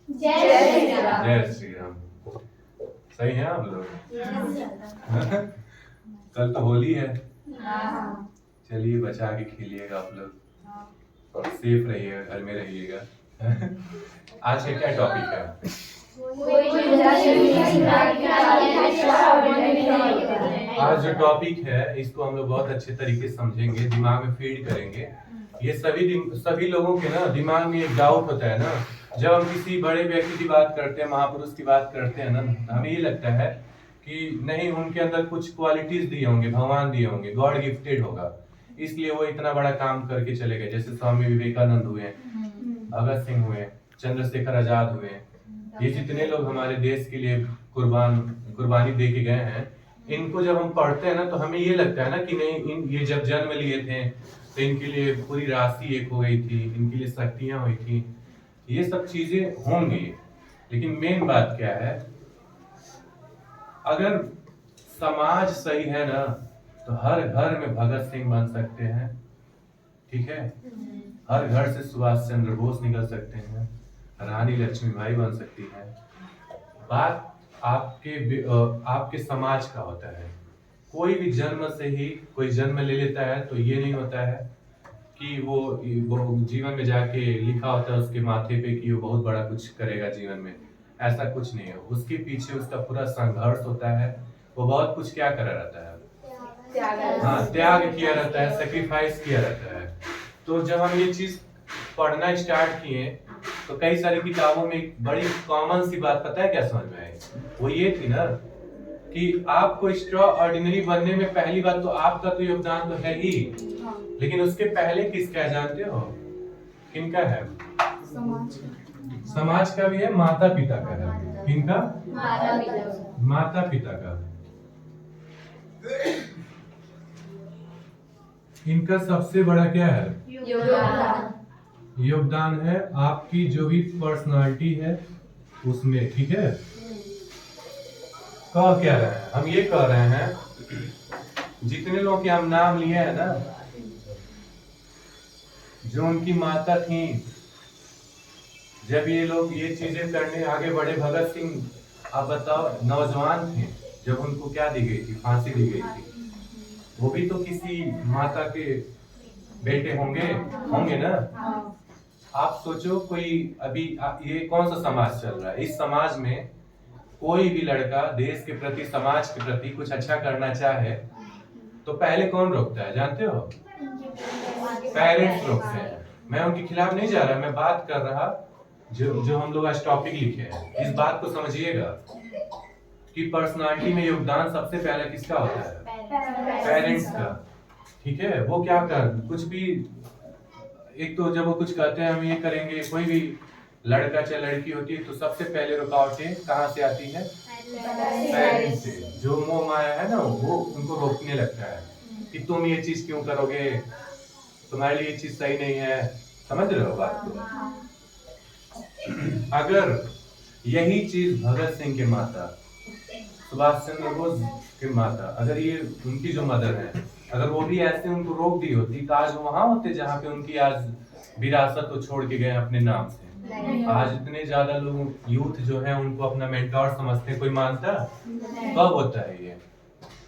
जय श्री राम। जय श्री राम। सही है आप लोग? कल तो होली है, चलिए बचा के खेलिएगा आप लोग और सेफ रहिएगा, घर में रहिएगा। आज का क्या टॉपिक है? आज जो टॉपिक है इसको हम लोग बहुत अच्छे तरीके से समझेंगे, दिमाग में फीड करेंगे। ये सभी लोगों के ना दिमाग में एक डाउट होता है ना, जब हम किसी बड़े व्यक्ति की बात करते हैं, महापुरुष की बात करते हैं ना, हमें ये लगता है कि नहीं, उनके अंदर कुछ क्वालिटीज दिए होंगे, भगवान दिए होंगे, गॉड गिफ्टेड होगा, इसलिए वो इतना बड़ा काम करके चले गए। जैसे स्वामी विवेकानंद हुए, भगत सिंह हुए, चंद्रशेखर आजाद हुए, ये जितने लोग हमारे देश के लिए कुर्बानी दे के गए हैं, इनको जब हम पढ़ते हैं ना तो हमें ये लगता है ना कि नहीं, ये जब जन्म लिए थे तो इनके लिए पूरी राशि एक हो गई थी, इनके लिए शक्तियां हुई थी, ये सब चीजें होंगी। लेकिन मेन बात क्या है, अगर समाज सही है ना तो हर घर में भगत सिंह बन सकते हैं, ठीक है, हर घर से सुभाष चंद्र बोस निकल सकते हैं, रानी लक्ष्मीबाई बन सकती है। बात आपके समाज का होता है। कोई भी जन्म से ही कोई जन्म ले लेता है तो ये नहीं होता है कि वो जीवन में जाके लिखा होता है उसके माथे पे कि वो बहुत बड़ा कुछ करेगा जीवन में। ऐसा कुछ नहीं है, उसके पीछे उसका पूरा संघर्ष होता है। वो बहुत कुछ क्या करा रहता है, हाँ, त्याग किया रहता है, सेक्रीफाइस किया रहता है। तो जब हम ये चीज पढ़ना स्टार्ट किए तो कई सारी किताबों में एक बड़ी कॉमन सी बात पता है क्या समझ में आई? वो ये थी ना कि आपको एक्स्ट्रा ऑर्डिनरी बनने में पहली बात तो आपका तो योगदान तो है ही, लेकिन उसके पहले किसका है जानते हो? किनका है? समाज का भी है, माता पिता का है। किनका? माता पिता का। इनका सबसे बड़ा क्या है? योगदान है आपकी जो भी पर्सनालिटी है उसमें, ठीक है। कह क्या रहे हैं हम? ये कह रहे हैं जितने लोगों के हम नाम लिए हैं ना, जो उनकी माता थी, जब ये लोग ये चीजें करने आगे बढ़े, भगत सिंह आप बताओ नौजवान थे जब उनको क्या दी गई थी? फांसी दी गई थी। वो भी तो किसी माता के बेटे होंगे ना। आप सोचो, कोई अभी ये कौन सा समाज चल रहा है? इस समाज में कोई भी लड़का देश के प्रति, समाज के प्रति कुछ अच्छा करना चाहे तो पहले कौन रोकता है जानते हो? पेरेंट्स रोकते हैं। मैं उनके खिलाफ नहीं जा रहा, मैं बात कर रहा जो हम लोग आज टॉपिक लिखे हैं। इस बात को समझिएगा कि पर्सनालिटी में योगदान सबसे पहले किसका होता है? पेरेंट्स का, ठीक है। वो क्या कर कुछ भी, एक तो जब वो कुछ कहते हैं हम ये करेंगे, कोई भी लड़का चाहे लड़की होती है तो सबसे पहले रुकावटें कहाँ से आती है? पेरेंट्स से। जो मोह माया है ना, वो उनको रोकने लगता है कि तुम ये चीज क्यों करोगे, तुम्हारे लिए ये चीज सही नहीं है। समझ रहे हो बात को? अगर यही चीज भगत सिंह के माता, सुभाष चंद्र बोस के माता, अगर ये उनकी जो मदर है, अगर वो भी ऐसे उनको रोक दी होती तो आज वहां होते जहाँ पे उनकी आज विरासत को छोड़ के गए अपने नाम से। आज इतने ज्यादा लोग यूथ जो है उनको अपना मेंटोर समझते हैं, कोई मानता? कब होता है ये?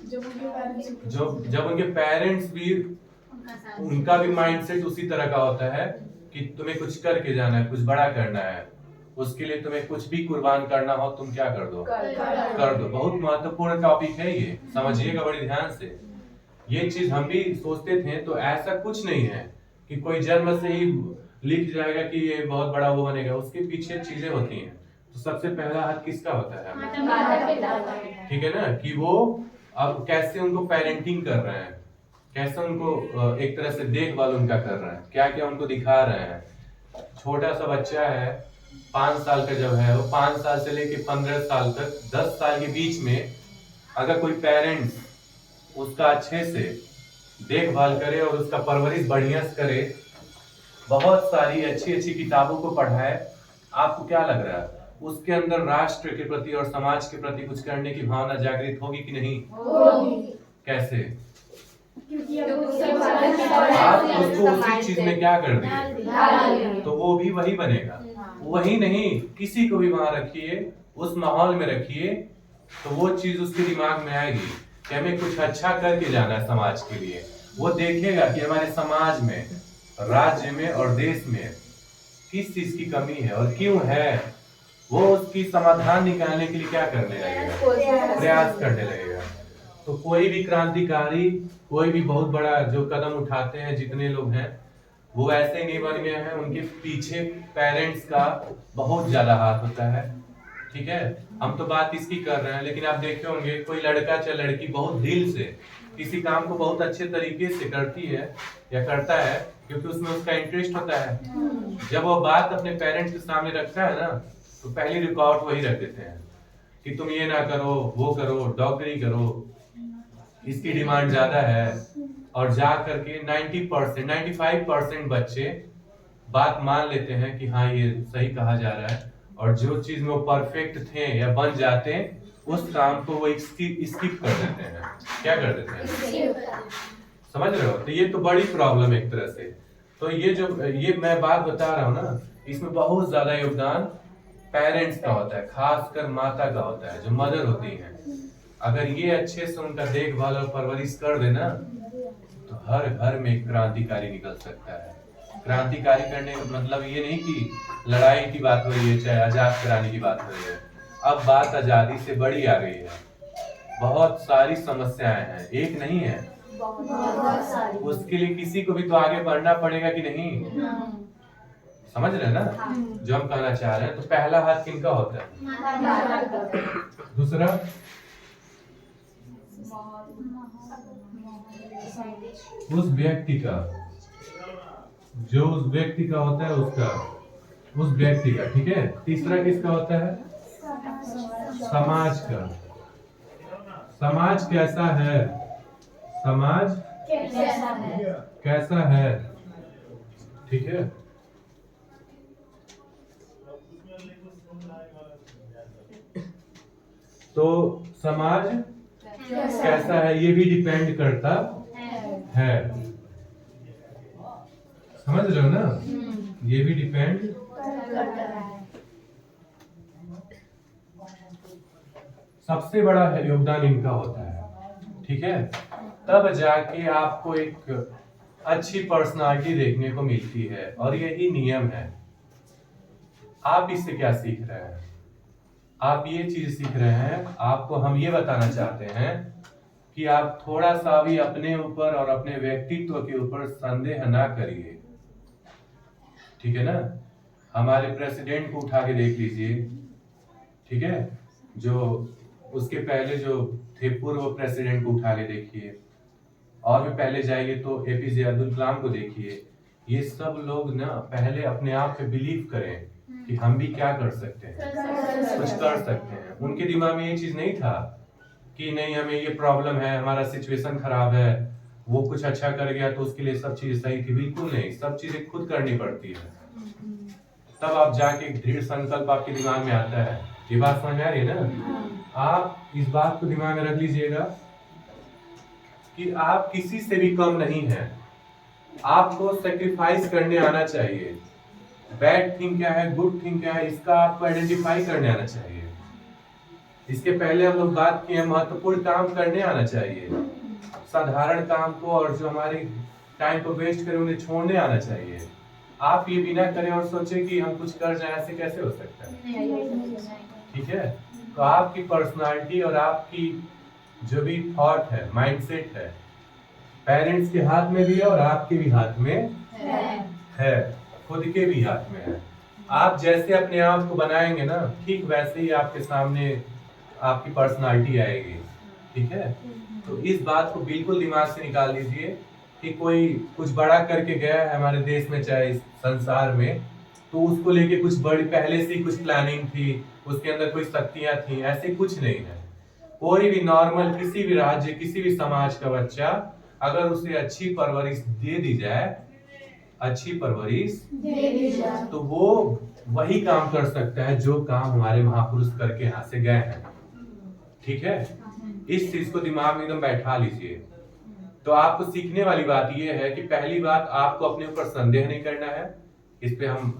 जब उनके पेरेंट्स भी, उनका भी माइंडसेट उसी तरह का होता है कि तुम्हें कुछ करके जाना है, कुछ बड़ा करना है, उसके लिए तुम्हें कुछ भी कुर्बान करना हो, तुम क्या कर दो? कर दो। बहुत महत्वपूर्ण टॉपिक है ये, समझिएगा बड़े ध्यान से। ये चीज हम भी सोचते थे, तो ऐसा कुछ नहीं है कि कोई जन्म से ही लिख जाएगा कि ये बहुत बड़ा वो बनेगा। उसके पीछे चीजें होती हैं। तो सबसे पहला हाथ किसका होता है? ठीक है ना, कि वो अब कैसे उनको पेरेंटिंग कर रहे हैं, कैसे उनको एक तरह से देखभाल उनका कर रहे हैं, क्या क्या उनको दिखा रहे हैं। छोटा सा बच्चा है 5 साल का, जब है वो 5 साल से लेके 15 साल तक, 10 साल के बीच में अगर कोई पेरेंट्स उसका अच्छे से देखभाल करे और उसका परवरिश बढ़िया से करे, बहुत सारी अच्छी अच्छी किताबों को पढ़ाए, आपको क्या लग रहा है उसके अंदर राष्ट्र के प्रति और समाज के प्रति कुछ करने की भावना जागृत होगी कि नहीं? कैसे? आप उसको उसी चीज में क्या कर दिए तो वो भी वही बनेगा। वही नहीं, किसी को भी वहां रखिए, उस माहौल में रखिए, तो वो चीज उसके दिमाग में आएगी कि हमें कुछ अच्छा करके जाना है समाज के लिए। वो देखेगा कि हमारे समाज में, राज्य में और देश में किस चीज की कमी है और क्यों है। वो उसकी समाधान निकालने के लिए क्या करने लगेगा, प्रयास करने लगेगा। तो कोई भी क्रांतिकारी, कोई भी बहुत बड़ा जो कदम उठाते हैं, जितने लोग हैं वो ऐसे ही नहीं बन गए हैं, उनके पीछे पेरेंट्स का बहुत ज्यादा हाथ होता है। ठीक है, हम तो बात इसकी कर रहे हैं, लेकिन आप देखे होंगे कोई लड़का चाहे लड़की बहुत दिल से किसी काम को बहुत अच्छे तरीके से करती है या करता है, क्योंकि उसमें उसका इंटरेस्ट होता है। जब वो बात अपने पेरेंट्स के सामने रखता है ना, तो पहली रुकावट वही रख देते हैं कि तुम ये ना करो, वो करो, डॉक्टरी करो, इसकी डिमांड ज्यादा है। और जा करके 90%, 95% बच्चे बात मान लेते हैं कि हाँ ये सही कहा जा रहा है, और जो चीज में वो परफेक्ट थे या बन जाते हैं, उस काम को वो स्किप कर देते हैं। क्या कर देते हैं, समझ रहे हो? तो ये तो बड़ी प्रॉब्लम है एक तरह से। तो ये मैं बात बता रहा हूँ ना, इसमें बहुत ज्यादा योगदान पेरेंट्स का होता है, खासकर माता का होता है, जो मदर होती है। अगर ये अच्छे से उनका देखभाल और परवरिश कर देना, तो हर घर में एक क्रांतिकारी निकल सकता है। क्रांतिकारी करने का मतलब ये नहीं कि लड़ाई की बात हो रही है, चाहे आजाद कराने की बात हो रही है। अब बात आजादी से बड़ी आ गई है, बहुत सारी समस्याएं हैं, एक नहीं है। उसके लिए किसी को भी तो आगे बढ़ना पड़ेगा कि नहीं? समझ रहे हैं ना जो हम कहना चाह रहे हैं? तो पहला हाथ किनका होता है? दूसरा उस व्यक्ति का, जो उस व्यक्ति का होता है, उसका, उस व्यक्ति का। ठीक है, तीसरा किसका होता है? समाज का। समाज कैसा है, समाज कैसा है, ठीक है। तो समाज कैसा है ये भी डिपेंड करता है, समझ रहे हो ना? ये भी डिपेंड करता है। सबसे बड़ा योगदान इनका होता है, ठीक है। तब जाके आपको एक अच्छी पर्सनालिटी देखने को मिलती है, और यही नियम है। आप इससे क्या सीख रहे हैं? आप ये चीज सीख रहे हैं, आपको हम ये बताना चाहते हैं कि आप थोड़ा सा भी अपने ऊपर और अपने व्यक्तित्व के ऊपर संदेह ना करिए, ठीक है ना। हमारे प्रेसिडेंट को उठा के देख लीजिए, ठीक है, जो उसके पहले जो थे पूर्व प्रेसिडेंट को उठा के देखिए, और भी पहले जाइए तो एपीजे अब्दुल कलाम को देखिए। ये सब लोग ना पहले अपने आप पे बिलीव करें कि हम भी क्या कर सकते हैं, कुछ कर सकते हैं। उनके दिमाग में ये चीज नहीं था कि नहीं हमें ये प्रॉब्लम है, हमारा सिचुएशन खराब है, वो कुछ अच्छा कर गया तो उसके लिए सब चीज सही थी। बिल्कुल नहीं, सब चीजें खुद करनी पड़ती है, तब आप जाके दृढ़ संकल्प आपके दिमाग में आता है। ये बात समझ में आ रही है ना? आप इस बात को दिमाग में रख लीजिएगा कि आप किसी से भी कम नहीं है। आपको सेक्रीफाइस करने आना चाहिए। बैड थिंग क्या है, गुड थिंग क्या है, इसका आपको आइडेंटिफाई करने आना चाहिए। इसके पहले हम लोग बात किए, महत्वपूर्ण काम करने आना चाहिए। साधारण काम को और जो हमारे टाइम को वेस्ट करें उन्हें छोड़ने आना चाहिए। आप ये बिना करें और सोचे कि हम कुछ कर जाए, ऐसे कैसे हो सकता है? ठीक है, तो आपकी पर्सनालिटी और आपकी जो भी थॉट है, माइंडसेट है, पेरेंट्स के हाथ में भी है और आपके भी हाथ में है, खुद के भी हाथ में है। आप जैसे अपने आप को बनाएंगे ना, ठीक वैसे ही आपके सामने आपकी पर्सनालिटी आएगी, ठीक है। तो इस बात को बिल्कुल दिमाग से निकाल दीजिए कि कोई कुछ बड़ा करके गया है हमारे देश में चाहे इस संसार में, तो उसको लेके कुछ बड़ी पहले से ही कुछ प्लानिंग थी, उसके अंदर कोई शक्तियां थी, ऐसे कुछ नहीं है। कोई भी नॉर्मल किसी भी राज्य, किसी भी समाज का बच्चा अगर उसे अच्छी परवरिश दे दी जाए, अच्छी परवरिश तो वो वही काम कर सकता है जो काम हमारे महापुरुष करके यहाँ से गए हैं, ठीक है। इस चीज को दिमाग में एकदम बैठा लीजिए। तो आपको सीखने वाली बात यह है कि पहली बात, आपको अपने ऊपर संदेह नहीं करना है। इस पे हम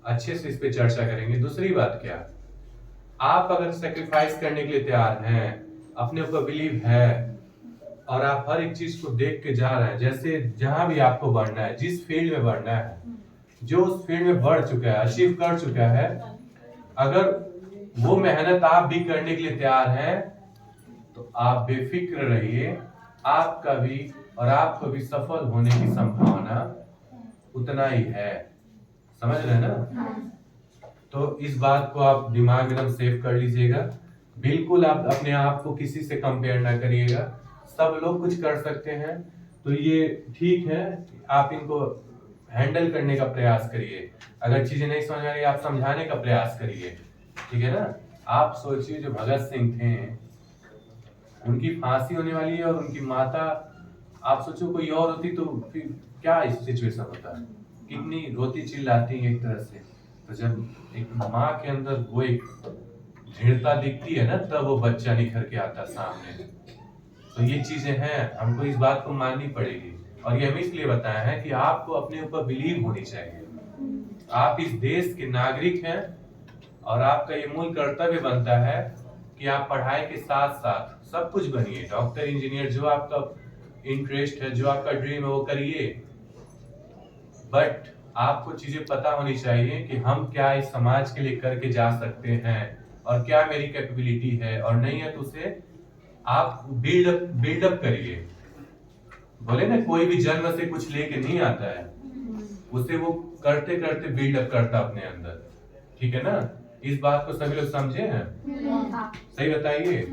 अच्छे से इस पे चर्चा करेंगे। दूसरी बात क्या, आप अगर सेक्रीफाइस करने के लिए तैयार हैं, अपने ऊपर बिलीव है और आप हर एक चीज को देख के जा रहे हैं, जैसे जहां भी आपको बढ़ना है, जिस फील्ड में बढ़ना है, जो उस फील्ड में बढ़ चुका है, अचीव कर चुका है, अगर वो मेहनत आप भी करने के लिए तैयार हैं तो आप बेफिक्र रहिए, आपका भी और आपको भी सफल होने की संभावना उतना ही है। समझ रहे हैं ना? तो इस बात को आप दिमाग में एकदम सेव कर लीजिएगा। बिल्कुल आप अपने आप को किसी से कंपेयर ना करिएगा। सब लोग कुछ कर सकते हैं तो ये ठीक है, आप इनको हैंडल करने का प्रयास करिए। अगर चीजें नहीं समझ आ रही, आप समझाने का प्रयास करिए, ठीक है ना? आप सोचिए जो भगत सिंह थे, उनकी फांसी होने वाली है और उनकी माता, आप सोचो कोई और होती तो फिर क्या सिचुएशन होता, कितनी रोती चिल्लाती है एक तरह से। तो जब एक माँ के अंदर वो एक दृढ़ता दिखती है ना, तब वो बच्चा निखर के आता सामने। तो ये चीजें हैं, हमको इस बात को माननी पड़ेगी। और ये हम इसलिए बताया है कि आपको अपने ऊपर बिलीव होनी चाहिए। आप इस देश के नागरिक हैं और आपका ये मूल कर्तव्य बनता है कि आप पढ़ाई के साथ साथ सब कुछ बनिए, डॉक्टर, इंजीनियर, जो आपका इंटरेस्ट है, जो आपका ड्रीम है वो करिए। बट आपको चीजें पता होनी चाहिए कि हम क्या इस समाज के लिए करके जा सकते हैं और क्या मेरी कैपेबिलिटी है, और नहीं है तो उसे आप बिल्डअप करिए। बोले ना, कोई भी जन्म से कुछ लेके नहीं आता है, उसे वो करते करते बिल्डअप करता अपने अंदर, ठीक है ना? इस बात को सभी लोग समझे हैं? सही बताइए।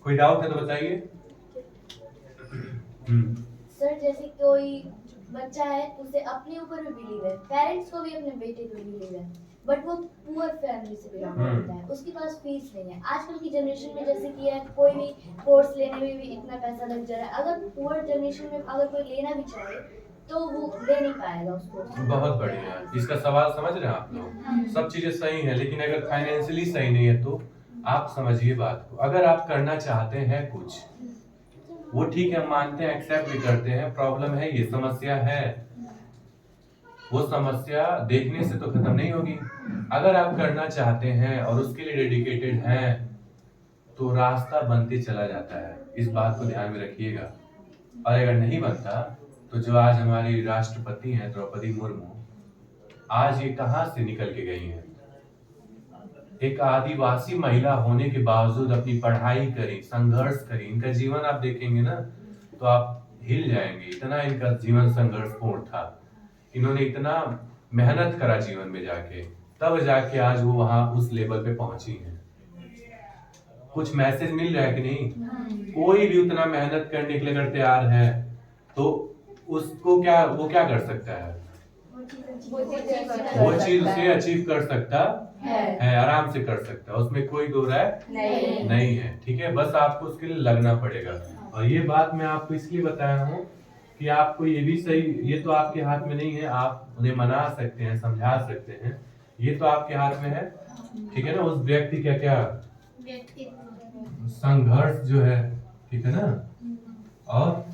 कोई डाउट है तो बताइए। सर जैसे कोई बच्चा है, उसे अपने ऊपर भी बिलीव है, पेरेंट्स को भी अपने बेटे पे बिलीव है, बट वो पुअर फैमिली से बिलोंग करता है, उसके पास फीस नहीं है। आजकल की जनरेशन में जैसे कि है, कोई भी कोर्स लेने में भी इतना पैसा लग जा रहा है। अगर पुअर जनरेशन में अगर कोई लेना भी चाहे तो वो ले नहीं पाएगा उसको। बहुत बढ़िया, इसका सवाल समझ रहे हैं आप लोग। सब चीजें सही है, लेकिन अगर फाइनेंशियली सही नहीं है तो आप समझिए बात को। अगर आप करना चाहते हैं कुछ, वो ठीक है, हम मानते हैं, एक्सेप्ट भी करते हैं, प्रॉब्लम है, ये समस्या है, वो समस्या देखने से तो खत्म नहीं होगी। अगर आप करना चाहते हैं और उसके लिए डेडिकेटेड हैं तो रास्ता बनते चला जाता है, इस बात को ध्यान में रखिएगा। और अगर नहीं बनता तो जो आज हमारी राष्ट्रपति हैं द्रौपदी मुर्मू, आज ये कहां से निकल के गई हैं? एक आदिवासी महिला होने के बावजूद अपनी पढ़ाई करी, संघर्ष करी। इनका जीवन आप देखेंगे ना तो आप हिल जाएंगे, इतना इनका जीवन संघर्षपूर्ण था। इन्होंने इतना मेहनत करा जीवन में जाके, तब जाके आज वो वहां उस लेवल पे पहुंची हैं। कुछ मैसेज मिल रहा है कि नहीं? कोई भी उतना मेहनत करने के लिए अगर तैयार है तो उसको क्या, वो क्या कर सकता है? वो चीज उसे अचीव कर सकता है, आराम से कर सकता है, उसमें कोई दो राय नहीं है, ठीक है? बस आपको उसके लिए लगना पड़ेगा। और ये बात मैं आपको इसलिए बताया हूँ कि आपको ये भी सही, ये तो आपके हाथ में नहीं है, आप उन्हें मना सकते हैं, समझा सकते हैं, ये तो आपके हाथ में है, ठीक है ना? उस व्यक्ति का क्या संघर्ष जो है, ठीक है ना? और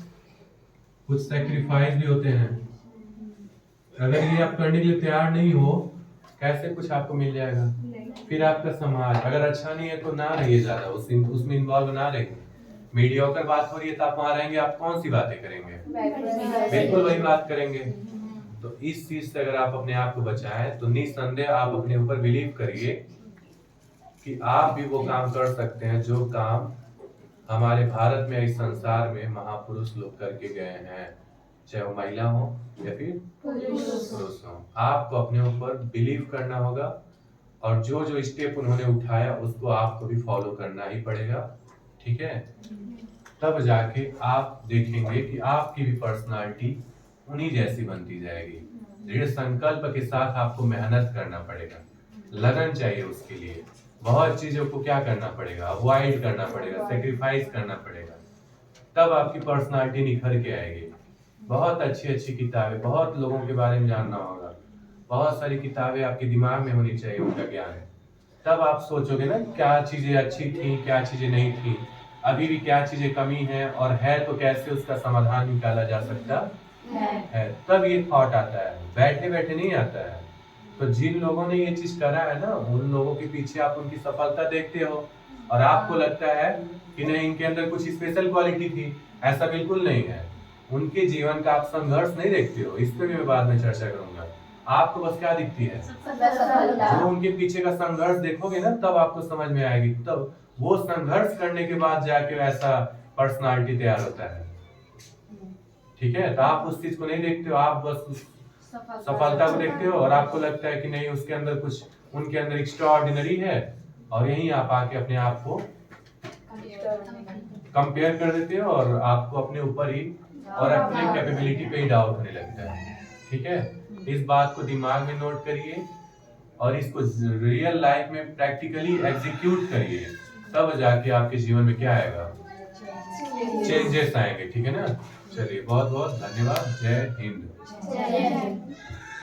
कुछ सैक्रिफाइस भी होते हैं। अगर ये आप करने के लिए तैयार नहीं हो, कैसे कुछ आपको मिल जाएगा? फिर आपका समाज अगर अच्छा नहीं है तो ना रहिए, ज्यादा उसमें इन्वॉल्व ना रहिए। मीडियोकर बात हो रही है तो आप वहां रहेंगे, आप कौन सी बातें करेंगे? बिल्कुल वही बात करेंगे। तो इस चीज से अगर आप अपने आप को बचाएं तो निस्संदेह आप अपने ऊपर बिलीव करिए कि आप भी वो काम कर सकते हैं जो काम हमारे भारत में, इस संसार में महापुरुष लोग करके गए हैं, चाहे वो महिला हो या फिर पुरुष हो। आपको अपने ऊपर बिलीव करना होगा और जो जो स्टेप उन्होंने उठाया उसको आपको भी फॉलो करना ही पड़ेगा, ठीक है? तब जाके आप देखेंगे कि आपकी भी पर्सनालिटी उन्हीं जैसी बनती जाएगी। दृढ़ संकल्प के साथ आपको मेहनत करना पड़ेगा, लगन चाहिए उसके लिए, बहुत चीजों को क्या करना पड़ेगा, अवॉइड करना पड़ेगा, सेक्रीफाइस करना पड़ेगा, तब आपकी पर्सनालिटी निखर के आएगी। बहुत अच्छी अच्छी किताबें, बहुत लोगों के बारे में जानना होगा, बहुत सारी किताबें आपके दिमाग में होनी चाहिए, उनका ज्ञान है। तब आप सोचोगे ना क्या चीजें अच्छी थी, क्या चीजें नहीं थी, अभी भी क्या चीजें कमी है, और है तो कैसे उसका समाधान निकाला जा सकता है। तब ये थॉट आता है, बैठे बैठे नहीं आता है। तो जिन लोगों ने ये चीज करा है ना, उन लोगों के पीछे आप उनकी सफलता देखते हो और आपको लगता है कि नहीं इनके अंदर कुछ स्पेशल क्वालिटी थी। ऐसा बिल्कुल नहीं है। उनके जीवन का आप संघर्ष नहीं देखते हो, इस पे भी मैं बाद में चर्चा करूंगा। आपको बस क्या दिखती है, जो उनके पीछे का संघर्ष देखोगे ना, तब आपको समझ में आएगी। तब वो संघर्ष करने के बाद जाके ऐसा पर्सनालिटी तैयार होता है। ठीक है, तो आप उस चीज को नहीं देखते हो, आप बस उस सफलता को देखते हो और आपको लगता है कि नहीं उसके अंदर कुछ, उनके अंदर एक्स्ट्राऑर्डिनरी है, और यहीं आप आके अपने आप को कंपेयर कर देते हो और आपको अपने ऊपर ही और अपने कैपेबिलिटी पे ही डाउट होने लगता है। ठीक है, इस बात को दिमाग में नोट करिए और इसको रियल लाइफ में प्रैक्टिकली एग्जीक्यूट करिए, तब जाके आपके जीवन में क्या आएगा, चेंजेस आएंगे। ठीक है ना, चलिए बहुत बहुत धन्यवाद। जय हिंद। जय हिंद।